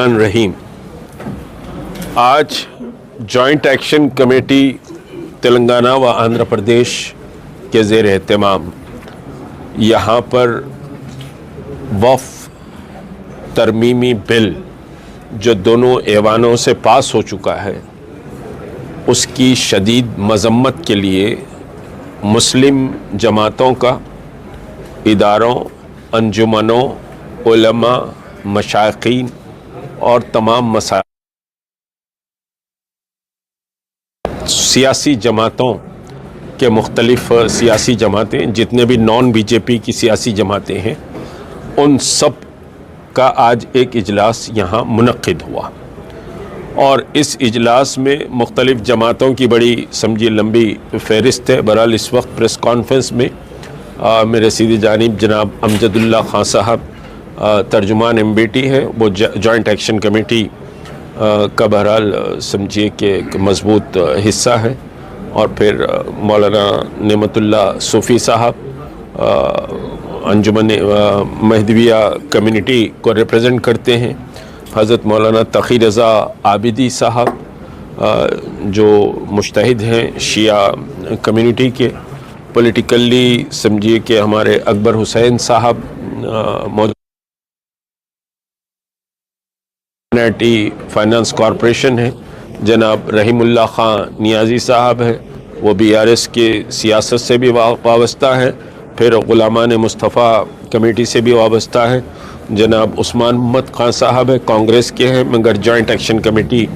बिस्मिल्लाहिर्रहमानिर्रहीम। आज joint action committee Telangana व आंध्र प्रदेश के ज़ेर एहतमाम यहाँ पर वफ़ तरमीमी बिल जो दोनों ऐवानों से पास हो चुका है उसकी शदीद मज़म्मत के लिए मुस्लिम जमातों का, इदारों, अंजुमनों, उलमा, मशाइखीन और तमाम सियासी जमातों के मुख्तलिफ सियासी जमातें, जितने भी नॉन बीजेपी की सियासी जमातें हैं, उन सब का आज एक इजलास यहाँ मुनक्किद हुआ और इस इजलास में मुख्तलिफ जमातों की बड़ी समझी लंबी फहरिस्त है। बहरहाल इस वक्त प्रेस कॉन्फ्रेंस में मेरे सीधी जानिब जनाब अमजदुल्ला खान साहब तर्जुमान MBT है, वो जॉइंट एक्शन कमेटी का बहरहाल समझिए कि एक मजबूत हिस्सा है, और फिर मौलाना नेमतुल्ला सूफ़ी साहब अंजुमन महदविया कम्युनिटी को रिप्रेजेंट करते हैं, हज़रत मौलाना तक़ी रज़ा आबिदी साहब जो मुज्तहिद हैं शिया कम्युनिटी के, पॉलिटिकली समझिए कि हमारे अकबर हुसैन साहब मौजूद फाइनेंस कॉरपोरेशन है, जनाब रहीमुल्लाह ख़ान नियाज़ी साहब हैं, वो BRS के सियासत से भी वाबस्ता है, फिर ग़ुलामान मुस्तफ़ा कमेटी से भी वाबस्ता है, जनाब उस्मान मोहम्मद खान साहब है, कांग्रेस के हैं मगर जॉइंट एक्शन कमेटी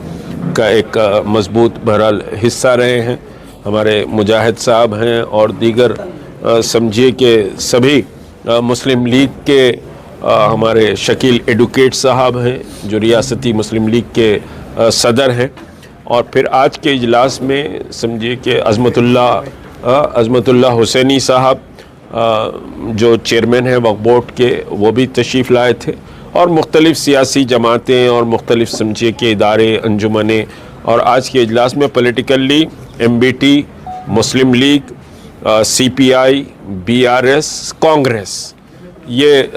का एक मजबूत बहरहाल हिस्सा रहे हैं, हमारे मुजाहिद साहब हैं और दीगर समझिए कि सभी मुस्लिम लीग के हमारे शकील एडवोकेट साहब हैं जो रियासती मुस्लिम लीग के सदर हैं, और फिर आज के इजलास में समझिए कि अज़मतुल्लाह हुसैनी साहब जो चेयरमैन हैं वक्फ बोर्ड के, वो भी तशरीफ़ लाए थे, और मुख्तलिफ़ सियासी जमातें और मुख्तलिफ़ समझिए कि इदारे, अंजुमनें, और आज के इजलास में पॉलिटिकली MBT, मुस्लिम लीग, CPI, BRS, कांग्रेस, ये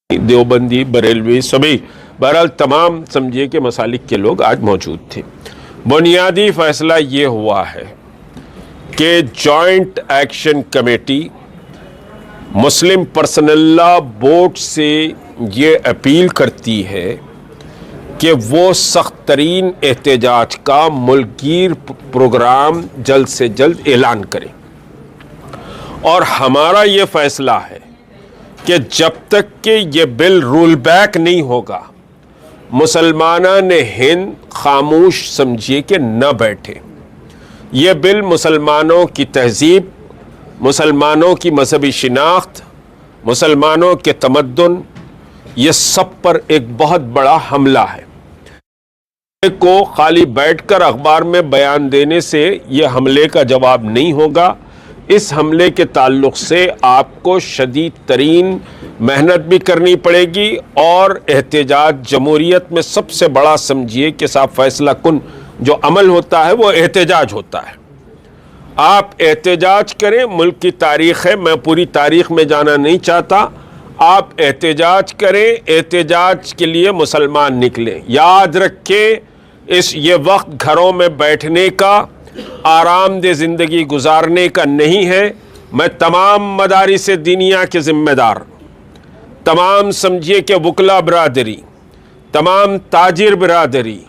देवबंदी, बरेलवी, सभी बहरहाल तमाम समझिए कि मसालिक के लोग आज मौजूद थे। बुनियादी फ़ैसला ये हुआ है कि जॉइंट एक्शन कमेटी मुस्लिम पर्सनल लॉ बोर्ड से ये अपील करती है कि वो सख्त तरीन एहतजाज का मुल्कगीर प्रोग्राम जल्द से जल्द ऐलान करें, और हमारा ये फ़ैसला है कि जब तक कि ये बिल रूल बैक नहीं होगा मुसलमानान हिंद खामोश समझिए कि न बैठे। ये बिल मुसलमानों की तहजीब, मुसलमानों की मजहबी शिनाख्त, मुसलमानों के तमद्दुन, ये सब पर एक बहुत बड़ा हमला है। को खाली बैठकर अखबार में बयान देने से ये हमले का जवाब नहीं होगा। इस हमले के ताल्लुक़ से आपको शदीद तरीन मेहनत भी करनी पड़ेगी, और एहतजाज जमहूरियत में सबसे बड़ा समझिए कि साहब फैसला कुन जो अमल होता है वो एहतजाज होता है। आप एहतजाज करें, मुल्क की तारीख़ है, मैं पूरी तारीख़ में जाना नहीं चाहता, आप एहतजाज करें, एहतजाज के लिए मुसलमान निकलें। याद रखें ये वक्त घरों में बैठने का, आरामदेह ज़िंदगी गुजारने का नहीं है। मैं तमाम मदारिस दीनिया के ज़िम्मेदार, तमाम समझिए कि वकला बरादरी, तमाम ताजिर बरादरी,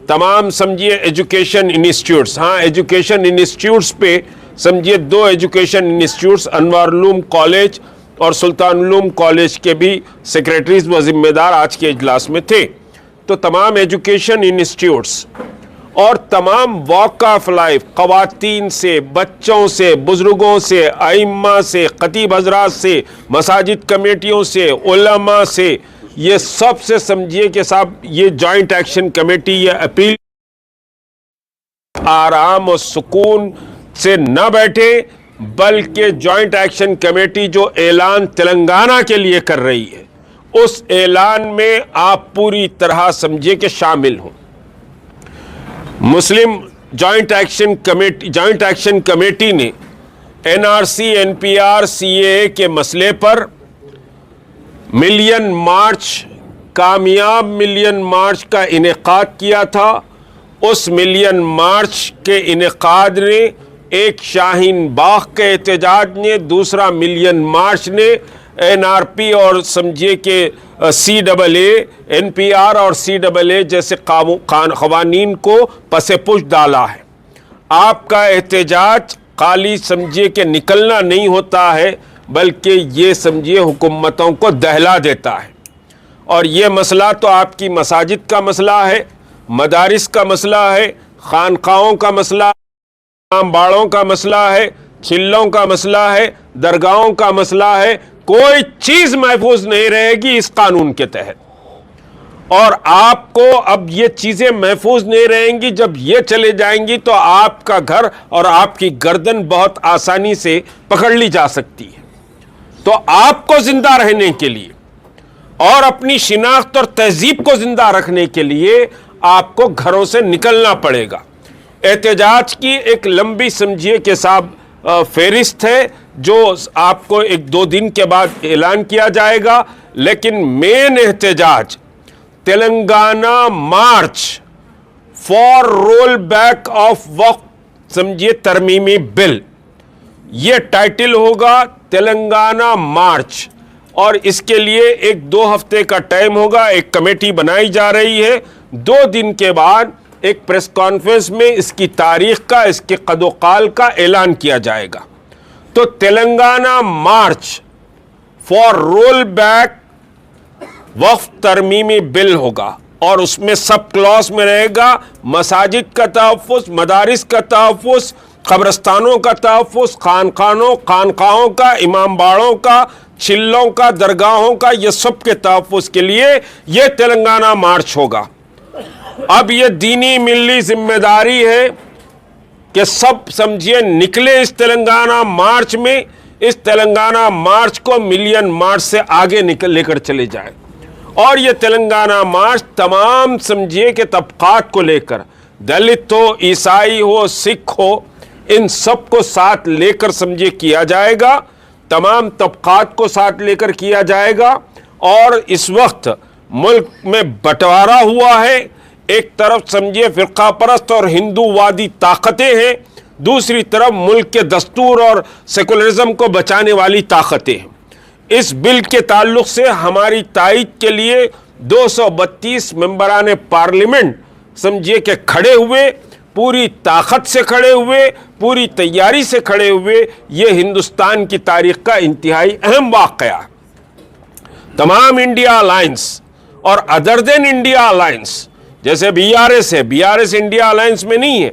तमाम समझिए एजुकेशन इंस्टीट्यूट्स, हाँ एजुकेशन इंस्टीट्यूट्स पे समझिए 2 एजुकेशन इंस्टीट्यूट्स अनवारुल कॉलेज और सुल्तानुल कॉलेज के भी सेक्रेटरीज व ज़िम्मेदार आज के इजलास में थे। तो तमाम एजुकेशन इंस्टीट्यूट्स और तमाम वॉक ऑफ लाइफ, ख़वातीन से, बच्चों से, बुज़ुर्गों से, आइम्मा से, ख़तीब हज़रात से, मसाजिद कमेटियों से, उलमा से, ये सब से समझिए कि साहब ये जॉइंट एक्शन कमेटी ये अपील आराम और सुकून से न बैठे, बल्कि जॉइंट एक्शन कमेटी जो ऐलान तेलंगाना के लिए कर रही है उस ऐलान में आप पूरी तरह समझिए कि शामिल हों। مسلم جوائنٹ ایکشن کمیٹی نے NRC NPR CAA کے مسئلے پر ملین مارچ کامیاب ملین مارچ کا انعقاد کیا تھا. اس ملین مارچ کے انعقاد نے ایک شاہین باغ کے احتجاج نے, دوسرا ملین مارچ نے NRP اور سمجھیے کہ CAA NPR اور CAA جیسے قوانین کو پس پش ڈالا ہے. آپ کا احتجاج خالی سمجھیے کہ نکلنا نہیں ہوتا ہے, بلکہ یہ سمجھیے حکومتوں کو دہلا دیتا ہے. اور یہ مسئلہ تو آپ کی مساجد کا مسئلہ ہے, مدارس کا مسئلہ ہے, خانقاہوں کا مسئلہ ہے, امام باڑوں کا مسئلہ ہے, چلوں کا مسئلہ ہے, درگاہوں کا مسئلہ ہے. کوئی چیز محفوظ نہیں رہے گی اس قانون کے تحت. اور آپ کو اب یہ چیزیں محفوظ نہیں رہیں گی. جب یہ چلے جائیں گی تو آپ کا گھر اور آپ کی گردن بہت آسانی سے پکڑ لی جا سکتی ہے. تو آپ کو زندہ رہنے کے لیے اور اپنی شناخت اور تہذیب کو زندہ رکھنے کے لیے آپ کو گھروں سے نکلنا پڑے گا. احتجاج کی ایک لمبی سمجھیے کہ صاحب فہرست ہے جو آپ کو 1-2 دن کے بعد اعلان کیا جائے گا. لیکن مین احتجاج Telangana march for roll back of وقف سمجھیے ترمیمی بل, یہ ٹائٹل ہوگا تلنگانہ مارچ. اور اس کے لیے 1-2 ہفتے کا ٹائم ہوگا. ایک کمیٹی بنائی جا رہی ہے. 2 دن کے بعد ایک پریس کانفرنس میں اس کی تاریخ کا, اس کے قد و قال کا اعلان کیا جائے گا. تو Telangana march for roll back وقف ترمیمی بل ہوگا, اور اس میں سب کلاس میں رہے گا مساجد کا تحفظ, مدارس کا تحفظ, قبرستانوں کا تحفظ, خانقاہوں کا, امام باڑوں کا, چلوں کا, درگاہوں کا, یہ سب کے تحفظ کے لیے یہ تلنگانہ مارچ ہوگا. اب یہ دینی ملی ذمہ داری ہے کہ سب سمجھیے نکلے اس تلنگانہ مارچ میں. اس تلنگانہ مارچ کو ملین مارچ سے آگے لے کر چلے جائیں. اور یہ تلنگانہ مارچ تمام سمجھیے کہ طبقات کو لے کر, دلت ہو, عیسائی ہو, سکھ ہو, ان سب کو ساتھ لے کر سمجھیے کیا جائے گا. تمام طبقات کو ساتھ لے کر کیا جائے گا. اور اس وقت ملک میں بٹوارا ہوا ہے. ایک طرف سمجھیے فرقہ پرست اور ہندو وادی طاقتیں ہیں, دوسری طرف ملک کے دستور اور سیکولرزم کو بچانے والی طاقتیں ہیں. اس بل کے تعلق سے ہماری تائید کے لیے 232 ممبران پارلیمنٹ سمجھیے کہ کھڑے ہوئے, پوری طاقت سے کھڑے ہوئے, پوری تیاری سے کھڑے ہوئے. یہ ہندوستان کی تاریخ کا انتہائی اہم واقعہ. تمام انڈیا الائنس اور ادر دین انڈیا الائنس, جیسے BRS ہے, BRS انڈیا الائنس میں نہیں ہے,